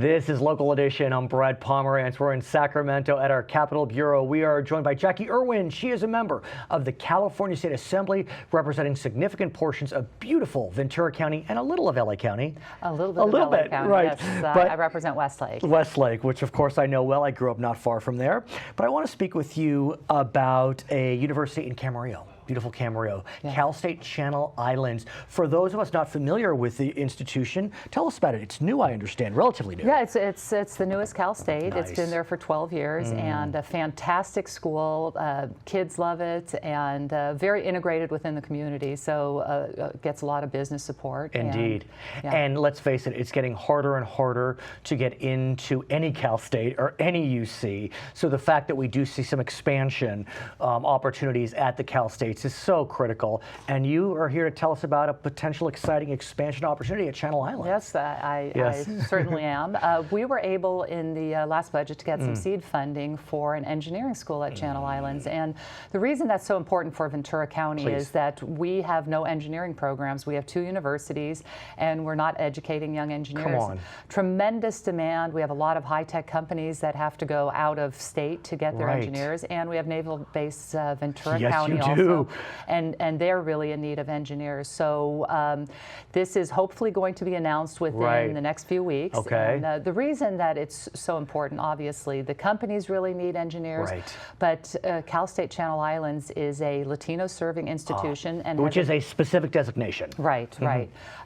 This is Local Edition. I'm Brad Pomerance. We're in Sacramento at our Capitol Bureau. We are joined by Jacqui Irwin. She is a member of the California State Assembly, representing significant portions of beautiful Ventura County and a little of LA County. A little bit of LA County, right. Yes. But I represent Westlake. Westlake, which of course I know well. I grew up not far from there. But I want to speak with you about a university in Camarillo. Beautiful Camarillo, yeah. Cal State Channel Islands. For those of us not familiar with the institution, tell us about it. It's new, I understand, relatively new. Yeah, it's the newest Cal State. Nice. It's been there for 12 years and a fantastic school. Kids love it and very integrated within the community, so gets a lot of business support. Indeed. And let's face it, it's getting harder and harder to get into any Cal State or any UC. So the fact that we do see some expansion opportunities at the Cal States is so critical, and you are here to tell us about a potential exciting expansion opportunity at Channel Islands. Yes, I certainly am. We were able in the last budget to get some seed funding for an engineering school at Channel Islands, and the reason that's so important for Ventura County is that we have no engineering programs. We have 2 universities, and we're not educating young engineers. Come on. Tremendous demand. We have a lot of high-tech companies that have to go out of state to get their engineers, and we have Naval Base Ventura County also. And they're really in need of engineers. So this is hopefully going to be announced within the next few weeks. Okay. And the reason that it's so important, obviously, the companies really need engineers. But Cal State Channel Islands is a Latino-serving institution, and which is a specific designation. Right.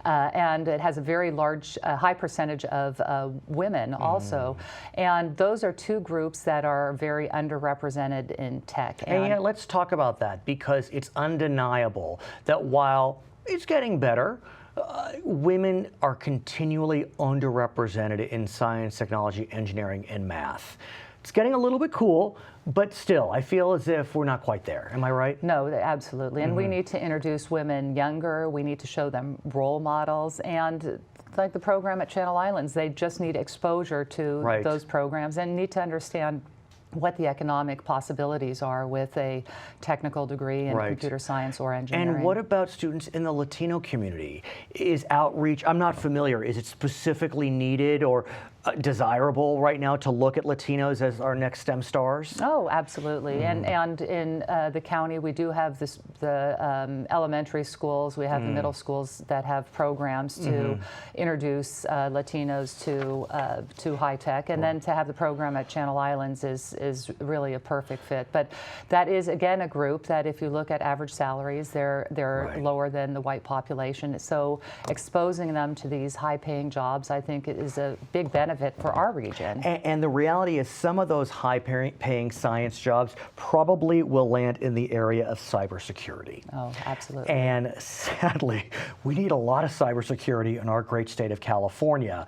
And it has a very large, high percentage of women also. And those are 2 groups that are very underrepresented in tech. And yeah, let's talk about that, because it's undeniable that while it's getting better, women are continually underrepresented in science, technology, engineering, and math. It's getting a little bit cool, but still, I feel as if we're not quite there. Am I right? No, absolutely. And we need to introduce women younger. We need to show them role models. And like the program at Channel Islands, they just need exposure to those programs and need to understand what the economic possibilities are with a technical degree in computer science or engineering. And what about students in the Latino community? Is outreach, I'm not familiar, is it specifically needed or desirable right now to look at Latinos as our next STEM stars? Oh, absolutely. And in the county, we do have the elementary schools, we have the middle schools that have programs to introduce Latinos to high tech, and then to have the program at Channel Islands is really a perfect fit. But that is, again, a group that if you look at average salaries, they're lower than the white population. So exposing them to these high-paying jobs, I think, is a big benefit for our region. And the reality is some of those high-paying science jobs probably will land in the area of cybersecurity. Oh, absolutely. And sadly, we need a lot of cybersecurity in our great state of California.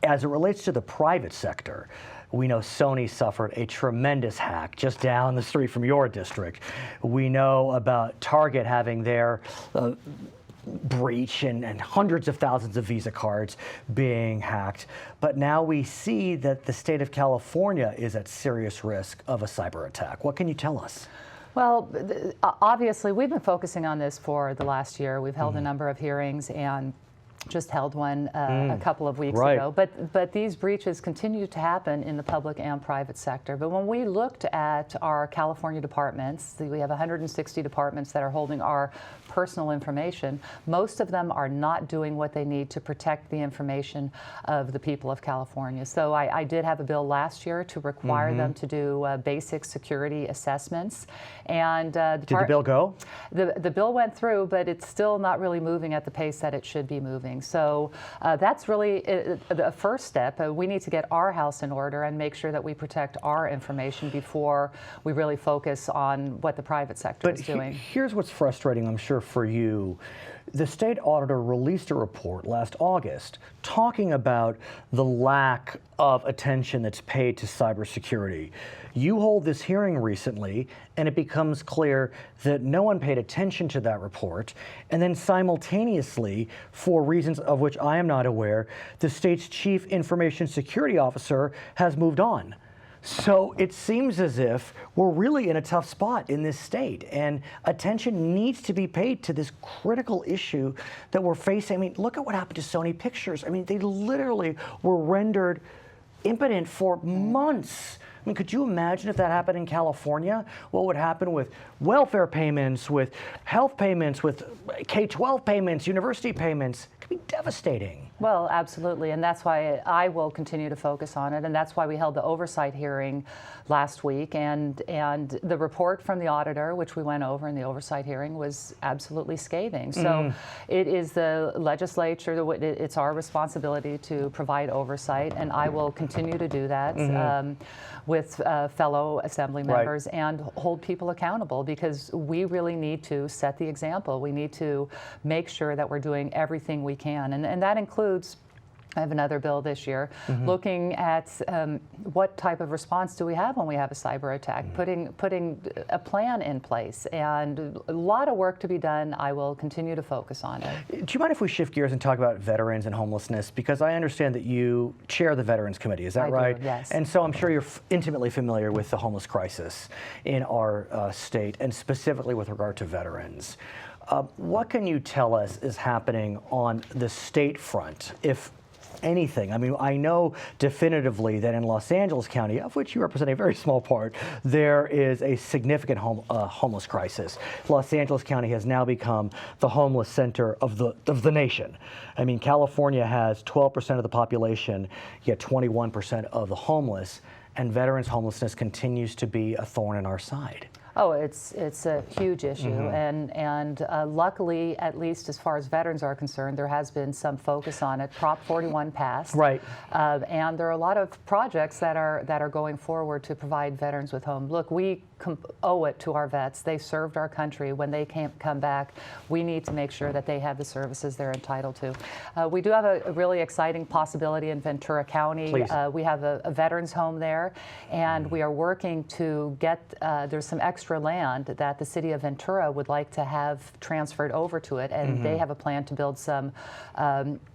As it relates to the private sector, we know Sony suffered a tremendous hack just down the street from your district. We know about Target having their breach and hundreds of thousands of Visa cards being hacked. But now we see that the state of California is at serious risk of a cyber attack. What can you tell us? Well, obviously, we've been focusing on this for the last year. We've held a number of hearings and just held one a couple of weeks ago. But these breaches continue to happen in the public and private sector. But when we looked at our California departments, we have 160 departments that are holding our personal information. Most of them are not doing what they need to protect the information of the people of California. So I did have a bill last year to require them to do basic security assessments. And did the bill go? The bill went through, but it's still not really moving at the pace that it should be moving. So that's really the first step. We need to get our house in order and make sure that we protect our information before we really focus on what the private sector is doing. Here's what's frustrating, I'm sure, for you. The state auditor released a report last August talking about the lack of attention that's paid to cybersecurity. You hold this hearing recently, and it becomes clear that no one paid attention to that report. And then simultaneously, for reasons of which I am not aware, the state's chief information security officer has moved on. So it seems as if we're really in a tough spot in this state, and attention needs to be paid to this critical issue that we're facing. I mean, look at what happened to Sony Pictures. I mean, they literally were rendered impotent for months. I mean, could you imagine if that happened in California? What would happen with welfare payments, with health payments, with K-12 payments, university payments? It could be devastating. Well, absolutely, and that's why I will continue to focus on it, and that's why we held the oversight hearing last week, and the report from the auditor, which we went over in the oversight hearing, was absolutely scathing. So it is the legislature, it's our responsibility to provide oversight, and I will continue to do that with fellow assembly members and hold people accountable, because we really need to set the example. We need to make sure that we're doing everything we can, and that includes, I have another bill this year, looking at what type of response do we have when we have a cyber attack, putting a plan in place, and a lot of work to be done. I will continue to focus on it. Do you mind if we shift gears and talk about veterans and homelessness? Because I understand that you chair the Veterans Committee, is that right? Do, yes. And so I'm sure you're intimately familiar with the homeless crisis in our state, and specifically with regard to veterans. What can you tell us is happening on the state front, if anything? I mean, I know definitively that in Los Angeles County, of which you represent a very small part, there is a significant homeless crisis. Los Angeles County has now become the homeless center of the nation. I mean, California has 12% of the population, yet 21% of the homeless, and veterans homelessness continues to be a thorn in our side. Oh, it's a huge issue, and luckily, at least as far as veterans are concerned, there has been some focus on it. Prop 41 passed, right? And there are a lot of projects that are going forward to provide veterans with homes. Look, we owe it to our vets. They served our country. When they can't come back, we need to make sure that they have the services they're entitled to. We do have a really exciting possibility in Ventura County. We have a veterans home there, and we are working to get, there's some extra land that the city of Ventura would like to have transferred over to it, and they have a plan to build some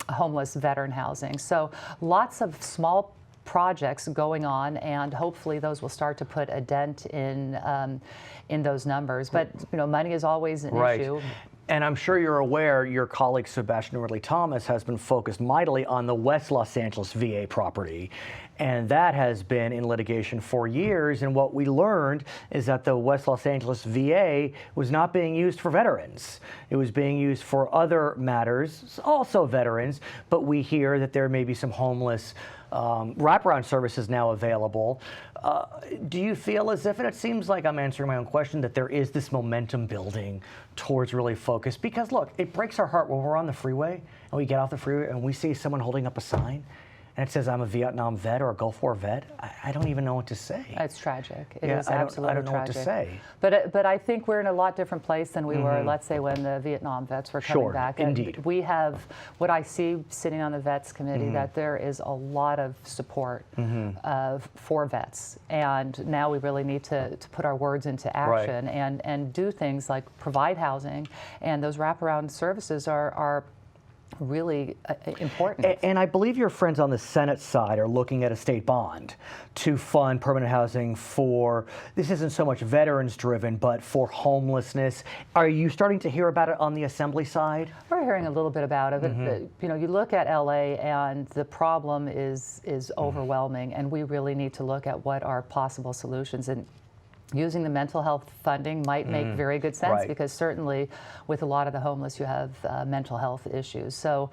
homeless veteran housing. So lots of small projects going on, and hopefully those will start to put a dent in those numbers. But you know, money is always an issue. And I'm sure you're aware your colleague Sebastian Ridley Thomas has been focused mightily on the West Los Angeles VA property. And that has been in litigation for years. And what we learned is that the West Los Angeles VA was not being used for veterans. It was being used for other matters, also veterans. But we hear that there may be some homeless wraparound services now available. Do you feel as if, and it seems like I'm answering my own question, that there is this momentum building towards really focus? Because look, it breaks our heart when we're on the freeway and we get off the freeway and we see someone holding up a sign and it says, I'm a Vietnam vet or a Gulf War vet. I don't even know what to say. It's tragic. It is absolutely tragic. I don't know what to say. But I think we're in a lot different place than we were, let's say, when the Vietnam vets were coming back. Indeed. And we have, what I see sitting on the Vets Committee, that there is a lot of support for vets. And now we really need to put our words into action and do things like provide housing. And those wraparound services are really important. And I believe your friends on the Senate side are looking at a state bond to fund permanent housing for, this isn't so much veterans driven, but for homelessness. Are you starting to hear about it on the Assembly side? We're hearing a little bit about it. But, you know, you look at LA and the problem is overwhelming, and we really need to look at what are possible solutions. And using the mental health funding might make very good sense, because certainly with a lot of the homeless you have mental health issues. So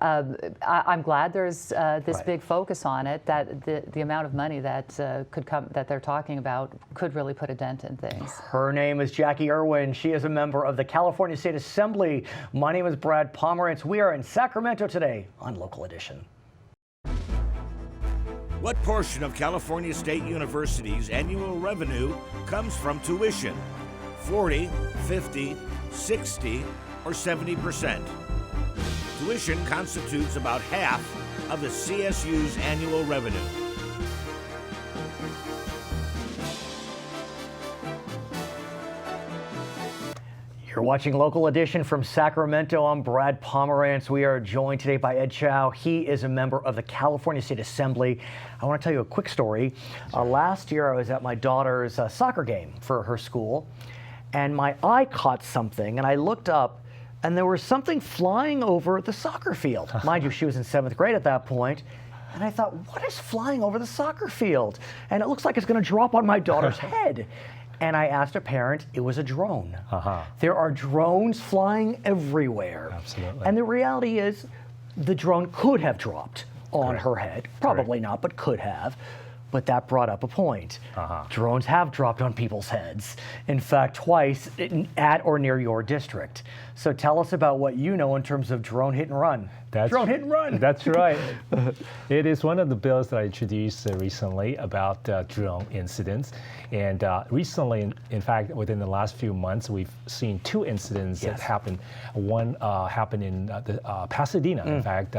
I'm glad there's this big focus on it, that the amount of money that could come, that they're talking about, could really put a dent in things. Her name is Jacqui Irwin. She is a member of the California State Assembly. My name is Brad Pomerance. We are in Sacramento today on Local Edition. What portion of California State University's annual revenue comes from tuition? 40, 50, 60, or 70%? Tuition constitutes about half of the CSU's annual revenue. You're watching Local Edition from Sacramento. I'm Brad Pomerance. We are joined today by Ed Chau. He is a member of the California State Assembly. I want to tell you a quick story. Last year I was at my daughter's soccer game for her school, and my eye caught something, and I looked up, and there was something flying over the soccer field. Mind you, she was in 7th grade at that point. And I thought, what is flying over the soccer field? And it looks like it's going to drop on my daughter's head. And I asked a parent, it was a drone. There are drones flying everywhere. Absolutely. And the reality is, the drone could have dropped on her head. Probably not, but could have. But that brought up a point. Drones have dropped on people's heads. In fact, twice at or near your district. So tell us about what you know in terms of drone hit and run. Drone hit and run. That's right. It is one of the bills that I introduced recently about drone incidents. And recently, in fact, within the last few months, we've seen 2 incidents that happened. One happened in Pasadena, in fact,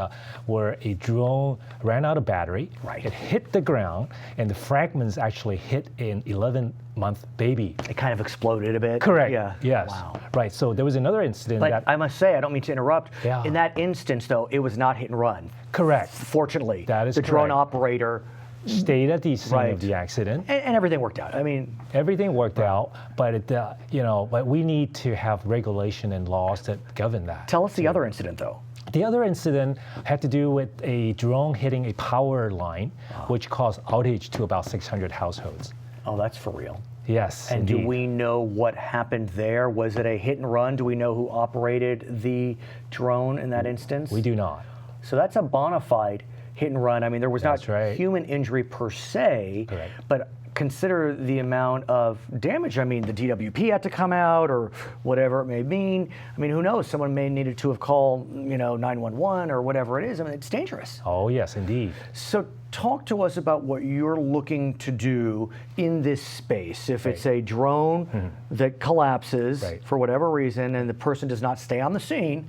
where a drone ran out of battery. It hit the ground, and the fragments actually hit an 11-month baby. It kind of exploded a bit. Correct. Yeah. Yes. Wow. Right. So there was another incident But that I must say, I don't mean to interrupt. Yeah. In that instance, though, it was not hit and run. Correct. Fortunately, That is the drone correct. operator stayed at the scene of the accident. and everything worked out. I mean, Everything worked out, but it, but we need to have regulation and laws that govern that. tell us the other incident, though. The other incident had to do with a drone hitting a power line, which caused outage to about 600 households. Oh, that's for real. Yes, And indeed. do we know what happened there? Was it a hit and run? Do we know who operated the drone in that instance? We do not. So that's a bona fide hit and run. I mean, there was That's not right. human injury per se, Correct. but consider the amount of damage. I mean, the DWP had to come out or whatever it may mean. I mean, who knows? Someone may needed to have called, 911 or whatever it is. I mean, it's dangerous. Oh, yes, indeed. So talk to us about what you're looking to do in this space. If it's a drone that collapses for whatever reason and the person does not stay on the scene,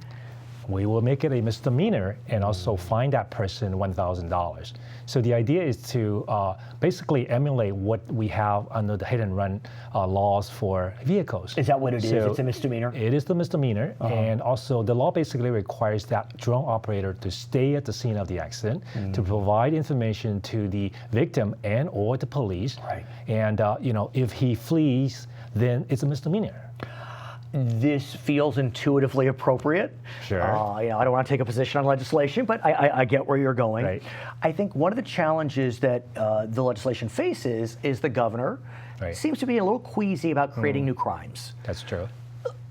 We will make it a misdemeanor and also fine that person $1,000. So the idea is to basically emulate what we have under the hit and run laws for vehicles. is that what it is? So It's a misdemeanor? It is the misdemeanor, and also the law basically requires that drone operator to stay at the scene of the accident, to provide information to the victim and or the police. Right. And if he flees, then it's a misdemeanor. This feels intuitively appropriate. Sure. I don't want to take a position on legislation, but I get where you're going. Right. I think one of the challenges that the legislation faces is the governor seems to be a little queasy about creating new crimes. That's true.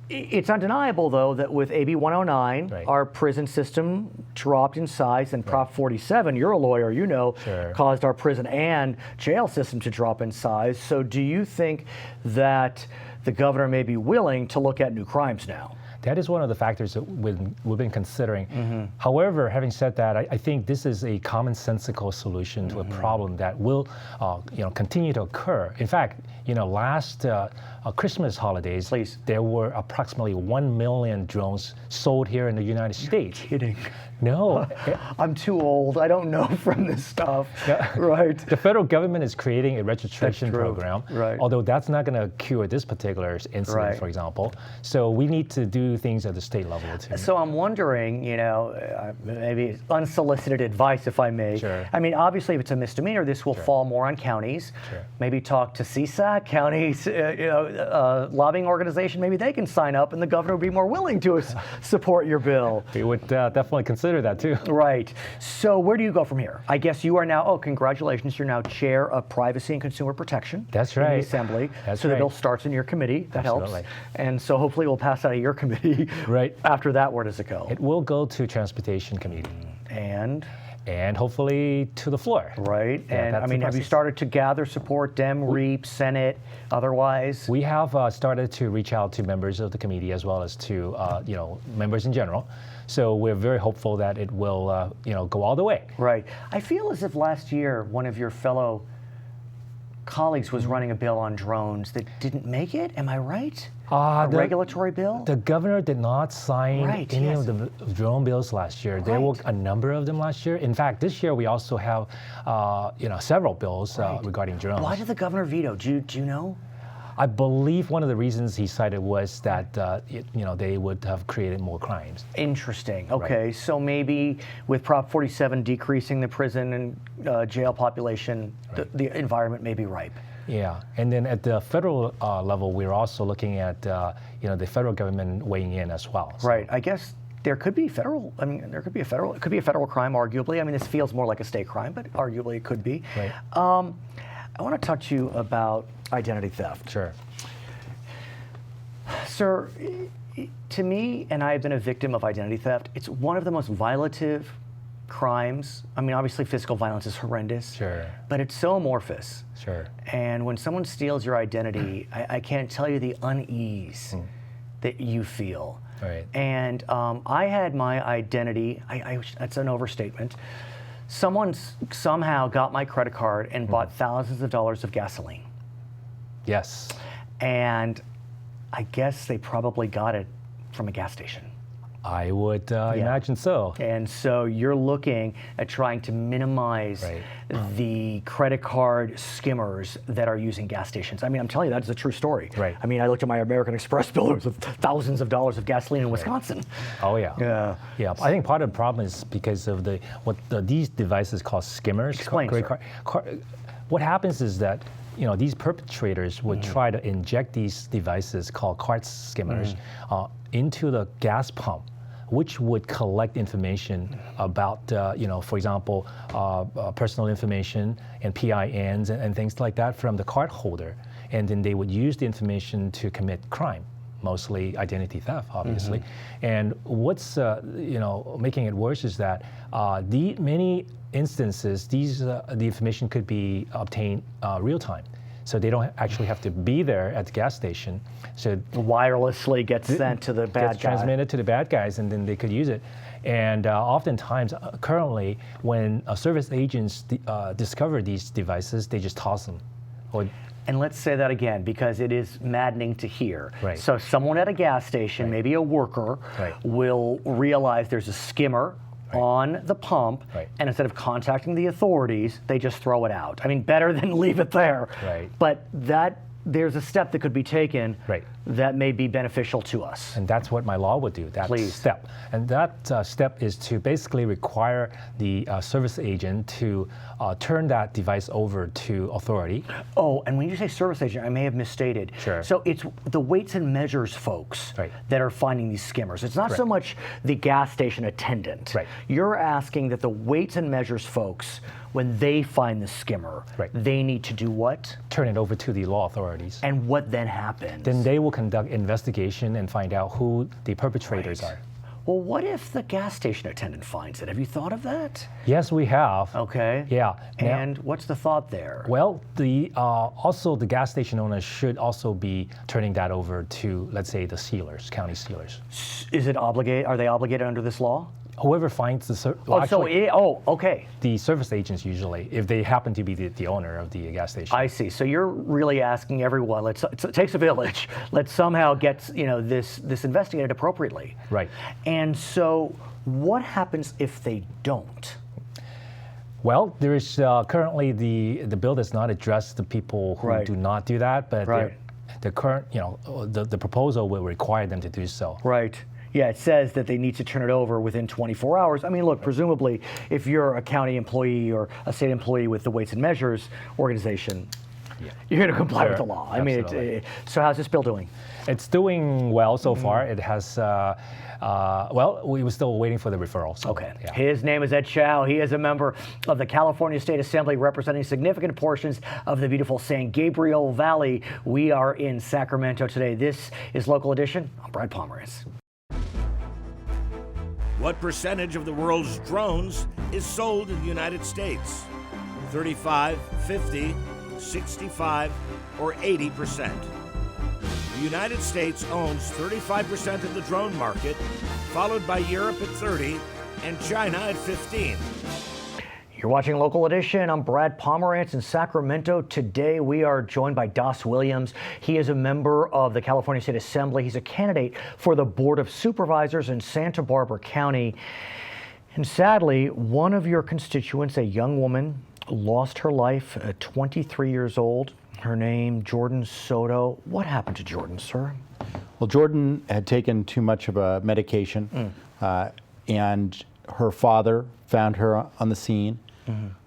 It's undeniable, though, that with AB 109, Right. our prison system dropped in size, and Prop 47, you're a lawyer, Sure. caused our prison and jail system to drop in size. So do you think that the governor may be willing to look at new crimes now? That is one of the factors that we've been considering. However, having said that, I think this is a commonsensical solution to a problem that will, continue to occur. In fact, last Christmas holidays, there were approximately 1 million drones sold here in the United States. Kidding. No. I'm too old. I don't know from this stuff. Yeah. Right. The federal government is creating a registration That's true. program, Right. although that's not going to cure this particular incident, Right. for example. So we need to do things at the state level too. So I'm wondering, maybe unsolicited advice, if I may. Sure. I mean, obviously, if it's a misdemeanor, this will fall more on counties. Sure. Maybe talk to CSAC, counties, lobbying organization. Maybe they can sign up, and the governor would be more willing to support your bill. We would definitely consider that too. Right. So where do you go from here? I guess you are now, congratulations, you're now chair of Privacy and Consumer Protection. That's in right. the Assembly. That's so the right. bill starts in your committee. That Absolutely. helps. And so hopefully we'll pass out of your committee. Right. After that, where does it go? It will go to Transportation Committee And hopefully to the floor. right. Yeah, And that's I the mean, have you process. started to gather support, Dem, Reap, Senate, otherwise? We have started to reach out to members of the committee as well as to members in general. So we're very hopeful that it will go all the way. Right. I feel as if last year one of your fellow colleagues was running a bill on drones that didn't make it. Am I right? A regulatory bill? The governor did not sign Right, any yes. of the drone bills last year. There were Right. a number of them last year. In fact, this year we also have several bills regarding drones. Why did the governor veto? Do you know? I believe one of the reasons he cited was that they would have created more crimes. Interesting. Okay, so maybe with Prop 47 decreasing the prison and jail population, the environment may be ripe. Yeah, and then at the federal level, we're also looking at the federal government weighing in as well. So. Right. I guess there could be federal. I mean, it could be a federal crime, arguably. I mean, this feels more like a state crime, but arguably it could be. Right. I want to talk to you about identity theft. Sure. Sir, to me, and I have been a victim of identity theft, it's one of the most violative crimes. I mean, obviously physical violence is horrendous, Sure. but it's so amorphous. Sure. And when someone steals your identity, I can't tell you the unease that you feel. Right. And I had my identity, that's an overstatement. Someone somehow got my credit card and bought thousands of dollars of gasoline. Yes. And I guess they probably got it from a gas station. I would imagine so. And so you're looking at trying to minimize the credit card skimmers that are using gas stations. I mean, I'm telling you, that's a true story. Right. I mean, I looked at my American Express bill. It was thousands of dollars of gasoline in Wisconsin. Oh yeah. Yeah. Yeah. I think part of the problem is because of these devices called skimmers. Explain, sir. What happens is that these perpetrators would try to inject these devices called card skimmers into the gas pump, which would collect information about, for example, personal information and PINs and things like that from the card holder. And then they would use the information to commit crime, mostly identity theft, obviously. And what's making it worse is that many instances, the information could be obtained real time. So they don't actually have to be there at the gas station. So wirelessly gets sent to the bad guy. Transmitted to the bad guys, and then they could use it. And oftentimes, currently, when service agents discover these devices, they just toss them. And let's say that again, because it is maddening to hear. Right. So someone at a gas station, maybe a worker, will realize there's a skimmer on the pump, and instead of contacting the authorities, they just throw it out. I mean, better than leave it there. Right. But there's a step that could be taken that may be beneficial to us. And that's what my law would do, that step. And that step is to basically require the service agent to turn that device over to authority. Oh, and when you say service agent, I may have misstated. Sure. So it's the weights and measures folks that are finding these skimmers. It's not so much the gas station attendant. You're asking that the weights and measures folks, when they find the skimmer, they need to do what? Turn it over to the law authorities. And what then happens? Then they will conduct investigation and find out who the perpetrators are. Well, what if the gas station attendant finds it? Have you thought of that? Yes, we have. Okay. Yeah. And what's the thought there? Well, also the gas station owners should also be turning that over to, let's say, the sealers, county sealers. Is it obligated? Are they obligated under this law? Whoever finds the okay. The service agents usually, if they happen to be the owner of the gas station. I see. So you're really asking everyone. It takes a village. Let's somehow get this investigated appropriately. Right. And so, what happens if they don't? Well, there is currently the bill does not address the people who do not do that, but the current the proposal will require them to do so. Right. Yeah, it says that they need to turn it over within 24 hours. I mean, look, presumably, if you're a county employee or a state employee with the Weights and Measures organization, you're going to comply with the law. I mean, so how's this bill doing? It's doing well so far. It has, we were still waiting for the referral. So, okay. Yeah. His name is Ed Chau. He is a member of the California State Assembly representing significant portions of the beautiful San Gabriel Valley. We are in Sacramento today. This is Local Edition. I'm Brad Pomerance. What percentage of the world's drones is sold in the United States? 35, 50, 65, or 80%? The United States owns 35% of the drone market, followed by Europe at 30 and China at 15. You're watching Local Edition. I'm Brad Pomerance in Sacramento. Today we are joined by Das Williams. He is a member of the California State Assembly. He's a candidate for the Board of Supervisors in Santa Barbara County. And sadly, one of your constituents, a young woman, lost her life at 23 years old. Her name, Jordan Soto. What happened to Jordan, sir? Well, Jordan had taken too much of a medication, and her father found her on the scene,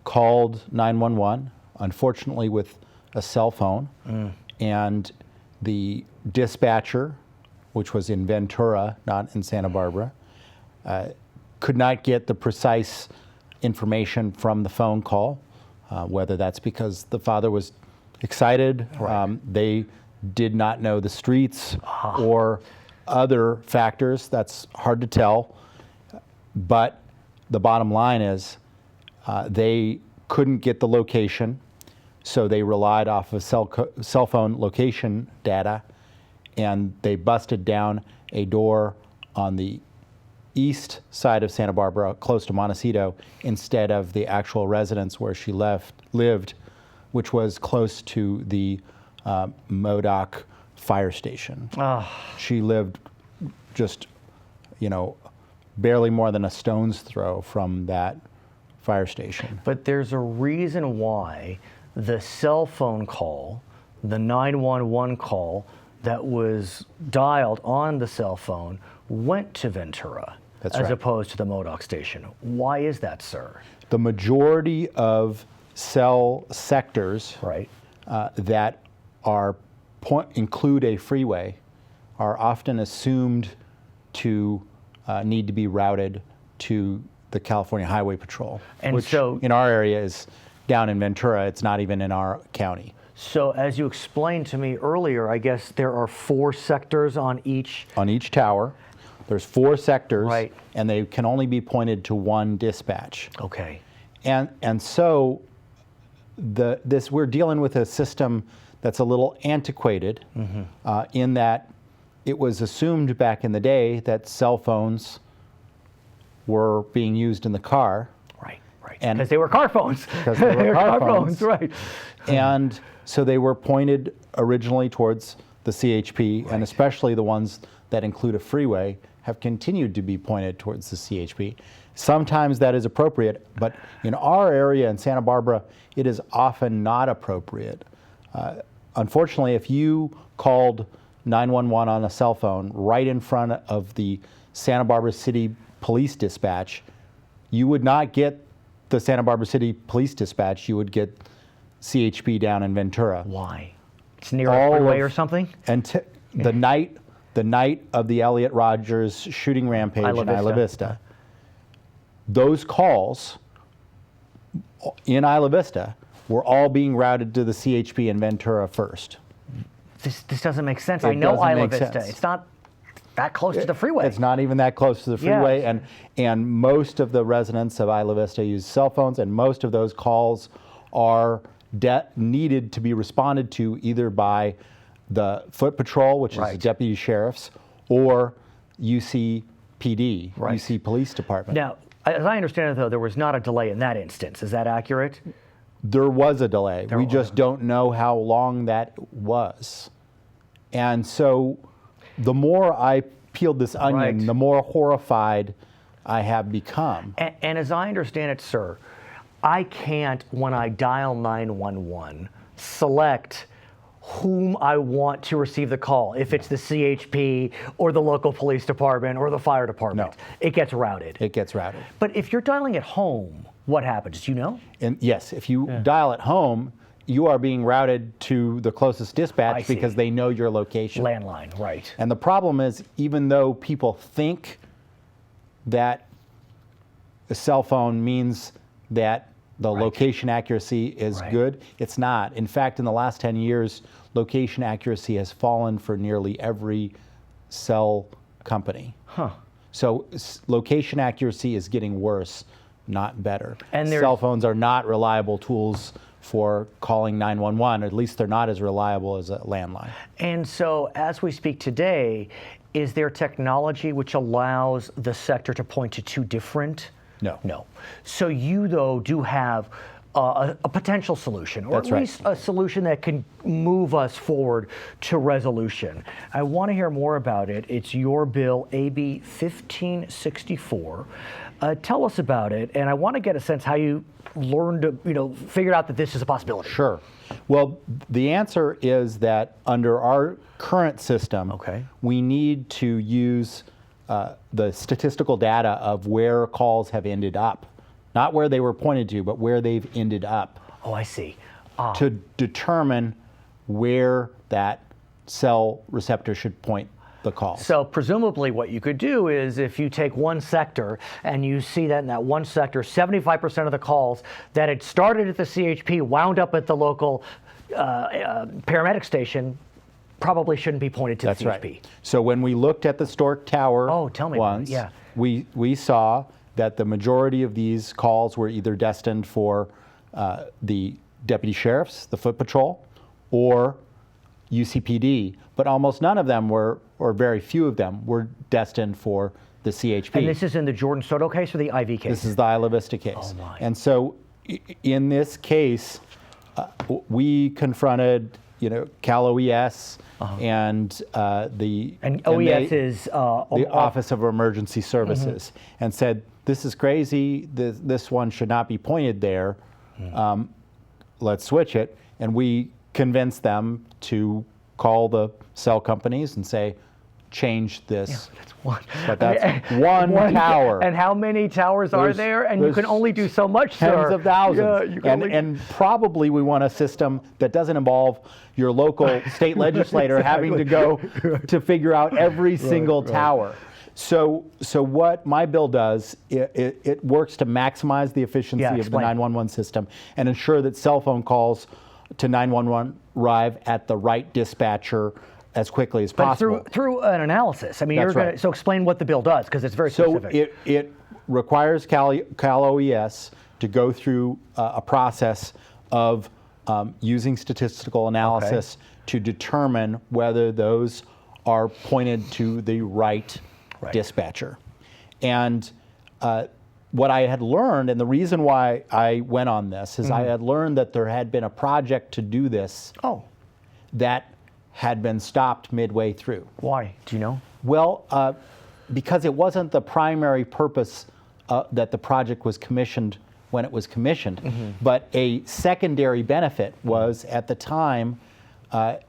called 911, unfortunately with a cell phone, and the dispatcher, which was in Ventura, not in Santa Barbara, could not get the precise information from the phone call, whether that's because the father was excited, they did not know the streets, or other factors. That's hard to tell. But the bottom line is they couldn't get the location, so they relied off of cell phone location data, and they busted down a door on the east side of Santa Barbara, close to Montecito, instead of the actual residence where she lived, which was close to the Modoc fire station. She lived just, barely more than a stone's throw from that fire station. But there's a reason why the cell phone call, the 911 call that was dialed on the cell phone went to Ventura as opposed to the Modoc station. Why is that, sir? The majority of cell sectors that are include a freeway are often assumed to need to be routed to the California Highway Patrol, and which so, in our area is down in Ventura. It's not even in our county. So as you explained to me earlier, I guess there are 4 sectors on each tower. There's 4 sectors, and they can only be pointed to one dispatch. Okay. And so we're dealing with a system that's a little antiquated, in that it was assumed back in the day that cell phones were being used in the car. Right. Because they were car phones. Because they were car phones, right. And so they were pointed originally towards the CHP, and especially the ones that include a freeway have continued to be pointed towards the CHP. Sometimes that is appropriate, but in our area in Santa Barbara, it is often not appropriate. Unfortunately, if you called 911 on a cell phone right in front of the Santa Barbara City Police Dispatch, you would not get the Santa Barbara City Police Dispatch, you would get CHP down in Ventura. Why? It's near a freeway or something? And the night of the Elliot Rogers shooting rampage in Isla Vista, those calls in Isla Vista were all being routed to the CHP in Ventura first. This doesn't make sense. I know Isla Vista. It's not that close to the freeway. It's not even that close to the freeway, and most of the residents of Isla Vista use cell phones, and most of those calls are needed to be responded to either by the Foot Patrol, which is the deputy sheriffs, or UC PD, UC Police Department. Now, as I understand it, though, there was not a delay in that instance. Is that accurate? There was a delay. We just don't know how long that was. And so the more I peeled this onion, the more horrified I have become. And as I understand it, sir, I can't, when I dial 911, select whom I want to receive the call, if it's the CHP or the local police department or the fire department. No. It gets routed. It gets routed. But if you're dialing at home, what happens? Do you know? And yes, if you dial at home, you are being routed to the closest dispatch because they know your location. Landline, right. And the problem is, even though people think that a cell phone means that the location accuracy is good, it's not. In fact, in the last 10 years, location accuracy has fallen for nearly every cell company. So location accuracy is getting worse, not better. And cell phones are not reliable tools for calling 911. At least they're not as reliable as a landline. And so as we speak today, is there technology which allows the sector to point to 2 different? No. No. So you, though, do have a potential solution, or That's at right. least a solution that can move us forward to resolution. I want to hear more about it. It's your bill, AB 1564. Tell us about it, and I want to get a sense how you learned to, figured out that this is a possibility. Sure. Well, the answer is that under our current system, Okay. we need to use the statistical data of where calls have ended up. Not where they were pointed to, but where they've ended up. Oh, I see. To determine where that cell receptor should point the call. So presumably what you could do is if you take one sector and you see that in that one sector, 75% of the calls that had started at the CHP wound up at the local paramedic station probably shouldn't be pointed to That's the CHP. right. So when we looked at the Stork Tower Tell me about it, ones, yeah. we saw that the majority of these calls were either destined for the deputy sheriffs, the foot patrol, or UCPD, but almost none of them were, or very few of them, were destined for the CHP. And this is in the Jordan Soto case or the IV case? This is the Isla Vista case. Oh, my. And so in this case, we confronted, Cal OES and the OES is the Office of Emergency Services, and said, this is crazy, this one should not be pointed there, let's switch it. And we convinced them to call the cell companies and say, change this. That's one. But that's one tower. And how many towers are there? And you can only do so much, Tens sir. of thousands. Yeah, you can And probably we want a system that doesn't involve your local state legislator having to go to figure out every single tower. So what my bill does, it works to maximize the efficiency of the explain. 911 system and ensure that cell phone calls to 911 arrive at the right dispatcher as quickly as But possible. through an analysis. I mean, That's you're going right. to, so explain what the bill does, because it's very So specific. it requires Cal OES to go through a process of using statistical analysis to determine whether those are pointed to the right dispatcher. And what I had learned, and the reason why I went on this, is I had learned that there had been a project to do this that had been stopped midway through. Why? Do you know? Well, because it wasn't the primary purpose that the project was commissioned when it was commissioned, but a secondary benefit was, at the time, a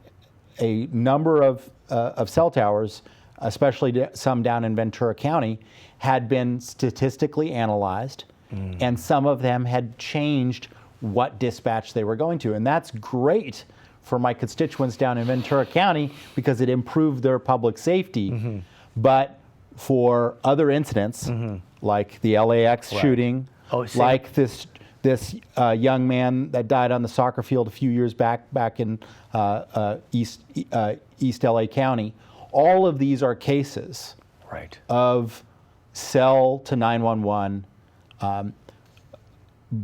number of cell towers, especially some down in Ventura County, had been statistically analyzed, and some of them had changed what dispatch they were going to. And that's great for my constituents down in Ventura County because it improved their public safety. But for other incidents, like the LAX shooting, like this young man that died on the soccer field a few years back in East LA County, all of these are cases of cell to 911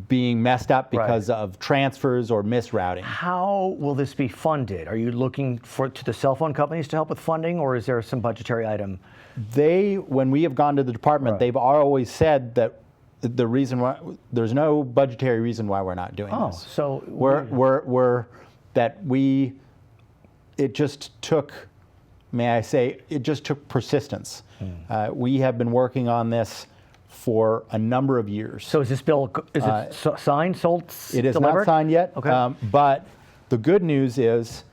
being messed up because of transfers or misrouting. How will this be funded? Are you looking to the cell phone companies to help with funding, or is there some budgetary item? When we have gone to the department, they've always said that the reason why there's no budgetary reason why we're not doing this. So it just took, may I say, it just took persistence. We have been working on this for a number of years. So is this bill, is it signed, sold, It is delivered? not signed yet, Okay. but the good news is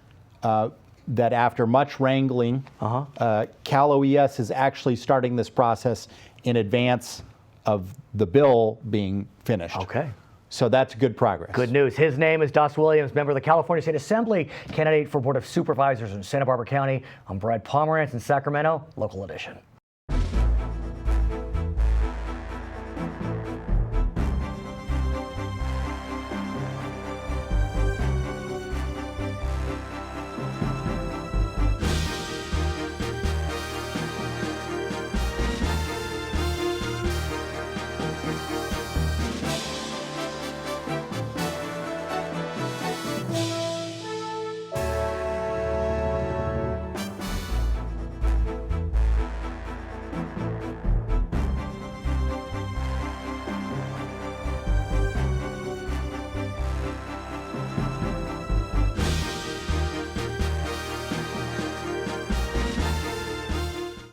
that after much wrangling, Cal OES is actually starting this process in advance of the bill being finished. Okay. So that's good progress. Good news. His name is Dos Williams, member of the California State Assembly, candidate for Board of Supervisors in Santa Barbara County. I'm Brad Pomerance in Sacramento, local edition.